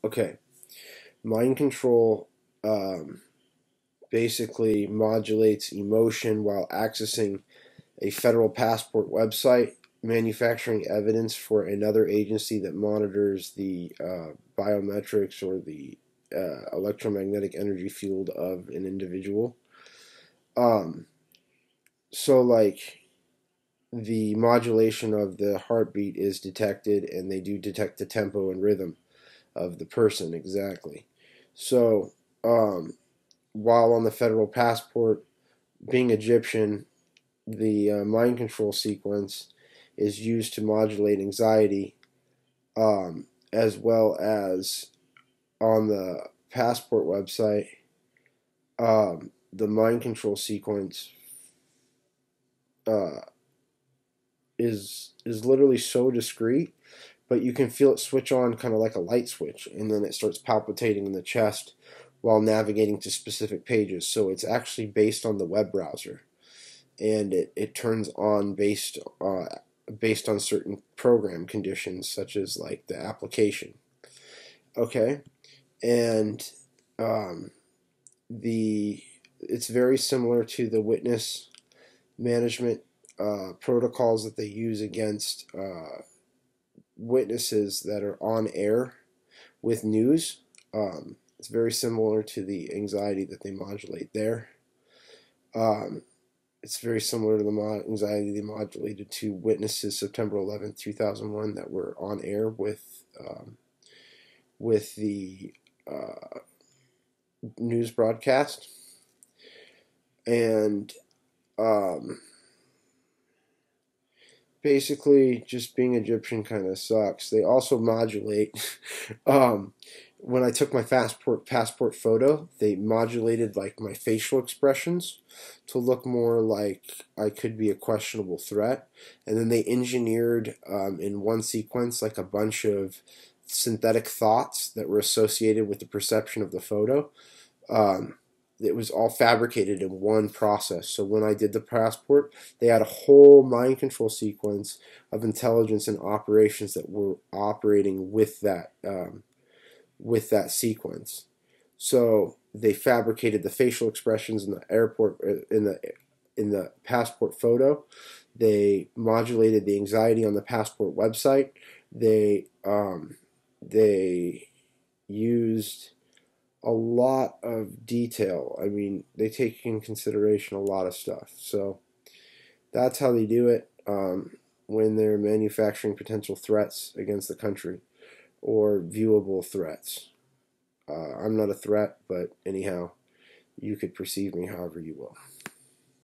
Okay, mind control basically modulates emotion while accessing a federal passport website, manufacturing evidence for another agency that monitors the biometrics or the electromagnetic energy field of an individual. So, like, the modulation of the heartbeat is detected, and they do detect the tempo and rhythm of the person exactly. So, while on the federal passport, being Egyptian, the mind control sequence is used to modulate anxiety, as well as on the passport website, the mind control sequence uh, is literally so discreet, but you can feel it switch on kind of like a light switch, and then it starts palpitating in the chest while navigating to specific pages. So it's actually based on the web browser, and it turns on based on certain program conditions, such as like the application. Okay, and um, the it's very similar to the witness management protocols that they use against witnesses that are on air with news. It's very similar to the anxiety that they modulate there. Um, it's very similar to the anxiety they modulated to witnesses September 11th, 2001 that were on air with the news broadcast. And basically, just being Egyptian kind of sucks. They also modulate. When I took my passport photo, they modulated like my facial expressions to look more like I could be a questionable threat, and then they engineered in one sequence like a bunch of synthetic thoughts that were associated with the perception of the photo. Um, it was all fabricated in one process. So when I did the passport, they had a whole mind control sequence of intelligence and operations that were operating with that sequence. So they fabricated the facial expressions in the airport in the passport photo. They modulated the anxiety on the passport website. They used a lot of detail. I mean, they take in consideration a lot of stuff. So that's how they do it when they're manufacturing potential threats against the country or viewable threats. I'm not a threat, but anyhow, you could perceive me however you will.